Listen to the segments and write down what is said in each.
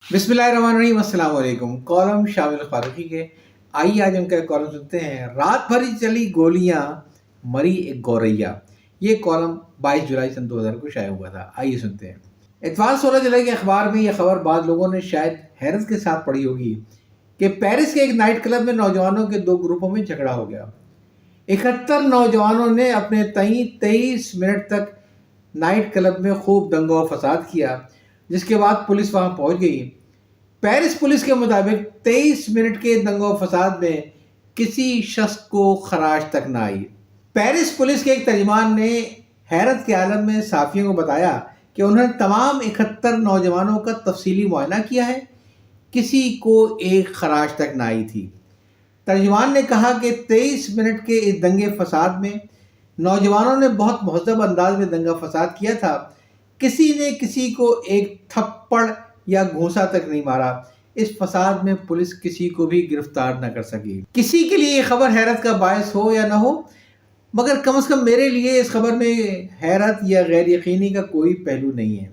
बिस्मिल्लाहिर्रहमानिर्रहीम, अस्सलाम वालेकुम। कॉलम शामिल फारूकी के। आइए आज हम क्या कॉलम सुनते हैं। रात भरी चली गोलियां, मरी एक गौरैया। ये कॉलम 22 जुलाई सन 2000 को शाया हुआ था। आइए सुनते हैं। इतवार 16 जुलाई के अखबार में यह खबर बाद लोगों ने शायद हैरत के साथ पढ़ी होगी कि पेरिस के एक नाइट क्लब में नौजवानों के दो ग्रुपों में झगड़ा हो गया। 71 नौजवानों ने अपने तई 23 मिनट तक नाइट क्लब में खूब दंगा फसाद किया, जिसके बाद पुलिस वहां पहुंच गई। पेरिस पुलिस के मुताबिक 23 मिनट के दंगो फसाद में किसी शख्स को खराश तक न आई। पेरिस पुलिस के एक तर्जुमान ने हैरत के आलम में साफियों को बताया कि उन्होंने तमाम 71 नौजवानों का तफसीली मुआयना किया है, किसी को एक खराश तक न आई थी। तर्जुमान ने कहा कि 23 मिनट के इस दंगे फसाद में नौजवानों ने बहुत महज़ब अंदाज में दंगा फसाद किया था। किसी ने किसी को एक थप्पड़ या घूंसा तक नहीं मारा। इस फसाद में पुलिस किसी को भी गिरफ्तार न कर सकी। किसी के लिए ये खबर हैरत का बायस हो या न हो, मगर कम से कम मेरे लिए इस खबर में हैरत या गैर यकीनी का कोई पहलू नहीं है।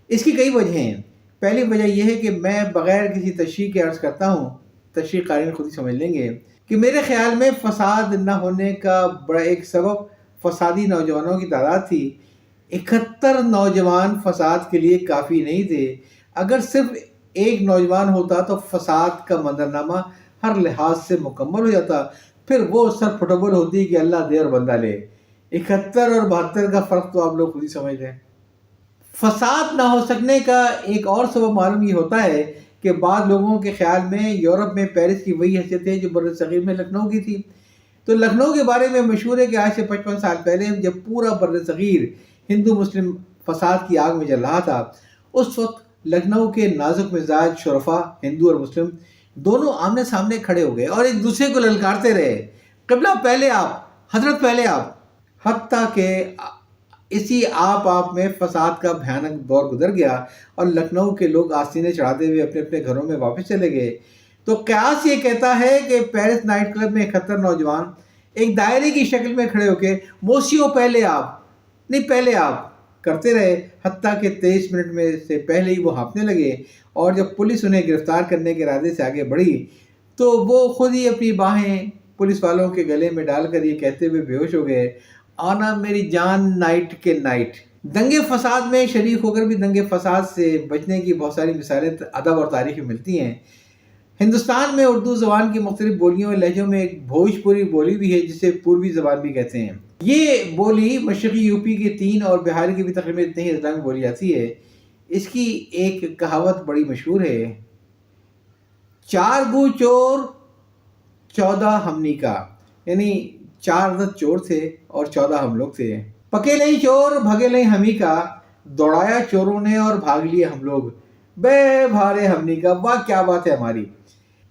इसकी कई वजह हैं। पहली वजह यह है कि मैं बगैर किसी तशरीह के अर्ज़ करता हूँ, तशरीह क़ारीन खुद ही समझ लेंगे कि मेरे ख्याल में फसाद न होने का बड़ा एक सबब फसादी नौजवानों की तादाद थी। 71 नौजवान फसाद के लिए काफ़ी नहीं थे। अगर सिर्फ एक नौजवान होता तो फसाद का मंजरनामा हर लिहाज से मुकम्मल हो जाता। फिर वो सर फुटबॉल होती कि अल्लाह दे और बंदा ले। 71 और 72 का फ़र्क तो आप लोग खुद ही समझ रहे हैं। फसाद ना हो सकने का एक और सबब मालूम ये होता है कि बाद लोगों के ख्याल में यूरोप में पेरिस की वही हैसियत है जो बर्र-ए-सग़ीर में लखनऊ की थी। तो लखनऊ के बारे में मशहूर है कि आज से 55 साल पहले जब पूरा बर्र-ए-सग़ीर हिंदू मुस्लिम फसाद की आग में जल रहा था, उस वक्त लखनऊ के नाजुक मिजाज शुरफा हिंदू और मुस्लिम दोनों आमने सामने खड़े हो गए और एक दूसरे को ललकारते रहे, क़िबला पहले आप, हजरत पहले आप। हत्ता के इसी आप में फसाद का भयानक दौर गुजर गया और लखनऊ के लोग आस्तीने चढ़ाते हुए अपने अपने घरों में वापस चले गए। तो क़यास ये कहता है कि पेरिस नाइट क्लब में 71 नौजवान एक दायरे की शक्ल में खड़े होकर मोसियो पहले आप, नहीं पहले आप करते रहे। हत्ता के 23 मिनट में से पहले ही वो हाँफने लगे और जब पुलिस उन्हें गिरफ्तार करने के इरादे से आगे बढ़ी तो वो खुद ही अपनी बाहें पुलिस वालों के गले में डालकर ये कहते हुए बेहोश हो गए, आना मेरी जान नाइट के नाइट। दंगे फसाद में शरीक होकर भी दंगे फसाद से बचने की बहुत सारी मिसालें अदब और तारीख में मिलती हैं। हिंदुस्तान में उर्दू ज़बान की मुख्तलिफ बोलियों और लहजों में एक भोजपुरी बोली भी है जिसे पूर्वी ज़बान भी कहते हैं। ये बोली मशरक़ी यूपी के 3 और बिहार की भी तकरीबन इतनी ही अजला में बोली जाती है। इसकी एक कहावत बड़ी मशहूर है, 4 गु चोर 14 हमनी का, यानी 4 अदद चोर थे और 14 हम लोग थे। पके नहीं चोर भगे नहीं हमी का, दौड़ाया चोरों ने और भाग लिए हम लोग, बे भारे हमनी का। वाह क्या बात है हमारी।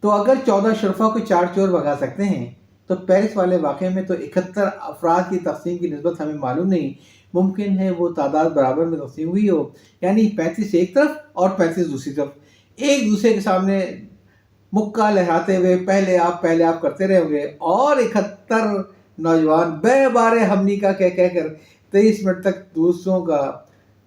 तो अगर 14 शुरफा को 4 चोर भगा सकते हैं तो पेरिस वाले वाक़े में तो 71 अफराद की तकसीम की निस्बत हमें मालूम नहीं। मुमकिन है वो तादाद बराबर में तकसीम हुई हो, यानी 35 एक तरफ और 35 दूसरी तरफ, एक दूसरे के सामने मुक्का लहराते हुए पहले आप करते रहे होंगे और 71 नौजवान बे बारे हमनी का कह कर 23 मिनट तक दूसरों का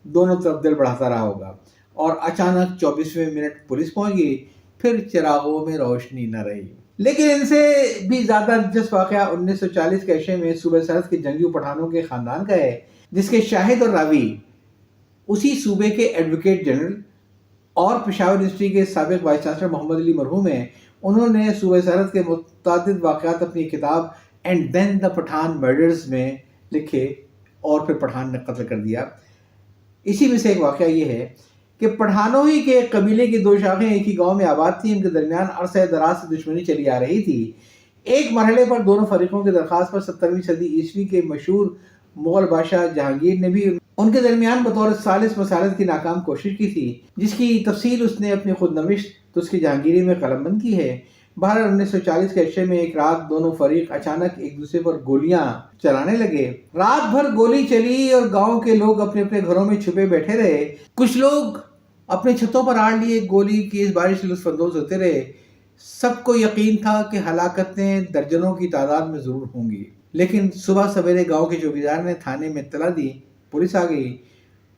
दोनों तरफ दिल बढ़ाता रहा होगा और अचानक 24वें मिनट पुलिस पहुंच गई। फिर चिरागों में रोशनी न रही। लेकिन इनसे भी ज़्यादा दिलचस्प वाक़या 1940 के अशरे में सूबे सरहद के जंगी पठानों के ख़ानदान का है, जिसके शाहिद और रावी उसी सूबे के एडवोकेट जनरल और पेशावर यूनिवर्सिटी के साबिक़ वाइस चांसलर मोहम्मद अली मरहूम हैं। उन्होंने सूबे सरहद के मुतअद्दिद वाक़यात अपनी किताब and then the Pathan murders में लिखे और फिर पठान ने कत्ल कर दिया। इसी में से एक वाक़या ये है कि पठानों ही के कबीले की 2 शाखें एक ही गांव में आबाद थी। इनके दरमियान अरसे दराज से दुश्मनी चली आ रही थी। एक मरहले पर दोनों फरीकों की दरख्वास्त पर 17वीं सदी ईस्वी के मशहूर मुग़ल बादशाह जहांगीर ने भी उनके दरमियान बतौर सालिस मसालत की नाकाम कोशिश की थी, जिसकी तफसील उसने अपनी खुद नविश तो उसकी जहांगीरी में कलमबंद की है। बहरहाल 1940 के अरसे में एक रात दोनों फरीक अचानक एक दूसरे पर गोलियां चलाने लगे। रात भर गोली चली और गांव के लोग अपने अपने घरों में छुपे बैठे रहे। कुछ लोग अपने छतों पर आड़ लिए गोली की इस बारिश से लुत्फ़अंदोज़ होते रहे। सबको यकीन था कि हलाकतें दर्जनों की तादाद में ज़रूर होंगी। लेकिन सुबह सवेरे गांव के चौकीदार ने थाने में इत्तला दी, पुलिस आ गई।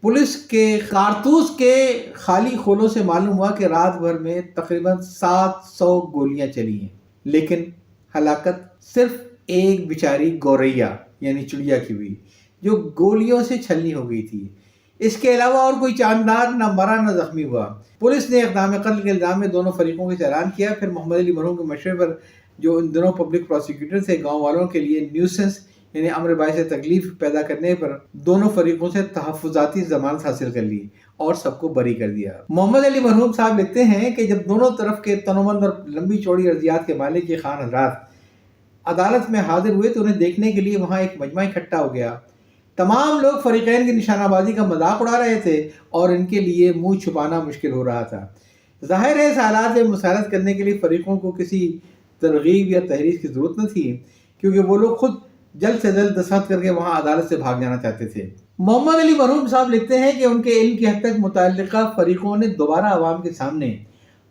पुलिस के कारतूस के खाली खोलों से मालूम हुआ कि रात भर में तकरीबन 700 गोलियां चली हैं, लेकिन हलाकत सिर्फ एक बेचारी गौरैया यानी चिड़िया की हुई जो गोलियों से छलनी हो गई थी। इसके अलावा और कोई चांददार न मरा न जख्मी हुआ। पुलिस ने इक़दाम कत्ल के इल्ज़ाम में दोनों फरीकों को चालान किया। फिर मोहम्मद अली मरहूम के मशवरे पर जो इन दोनों पब्लिक प्रोसिक्यूटर थे, गाँव वालों के लिए न्यूसेंस यानी अमर बाइस तकलीफ पैदा करने पर दोनों फरीकों से तहफ़्फ़ुज़ाती ज़मानत हासिल कर ली और सबको बरी कर दिया। मोहम्मद अली मरहूम साहब लिखते हैं कि जब दोनों तरफ के तनोमंद और लंबी चौड़ी अर्जियात के मालिक के खान हज़रात अदालत में हाजिर हुए तो उन्हें देखने के लिए वहाँ एक मजमा इकट्ठा हो गया। तमाम लोग फरीकैन की निशानाबाजी का मजाक उड़ा रहे थे और इनके लिए मुंह छुपाना मुश्किल हो रहा था। ज़ाहिर है इस हालात में मुसारत करने के लिए फरीकों को किसी तरगीब या तहरीर की ज़रूरत न थी, क्योंकि वो लोग खुद जल्द से जल्द दस्तखत करके वहाँ अदालत से भाग जाना चाहते थे। मोहम्मद अली मरहूम साहब लिखते हैं कि उनके इल्म की हद तक मुतल्लिका फरीकों ने दोबारा आवाम के सामने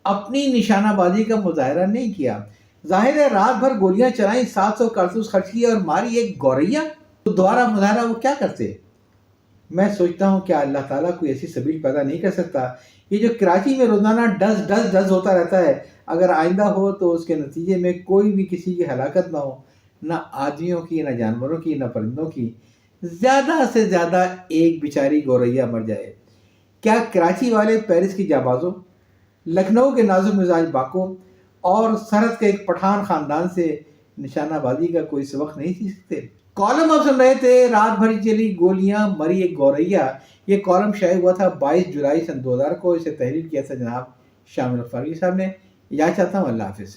अपनी निशानाबाजी का मुजाहरा नहीं किया। जाहिर है रात भर गोलियां चलाई, 700 कारतूस खर्च किए और मारी एक गौरैया, तो दोबारा मुजाहरा वो क्या करते। मैं सोचता हूँ क्या अल्लाह ताला कोई ऐसी सबील पैदा नहीं कर सकता। ये जो कराची में रोजाना डज होता रहता है, अगर आइंदा हो तो उसके नतीजे में कोई भी किसी की हलाकत ना हो, ना आदमियों की, ना जानवरों की, ना परिंदों की, ज़्यादा से ज़्यादा एक बेचारी गौरैया मर जाए। क्या कराची वाले पेरिस की जाबाजों, लखनऊ के नाजुक मिजाज बाकों और सरहद के एक पठान खानदान से निशानाबाजी का कोई सबक नहीं सीख सकते। कॉलम आप सुन रहे थे रात भरी चली गोलियां मरी एक गौरैया। ये कॉलम शाये हुआ था 22 जुलाई सन 2000 को। इसे तहरीर किया था जनाब शामिल फारूकी साहब ने। इजाज़त चाहता हूँ, अल्लाह हाफिज़।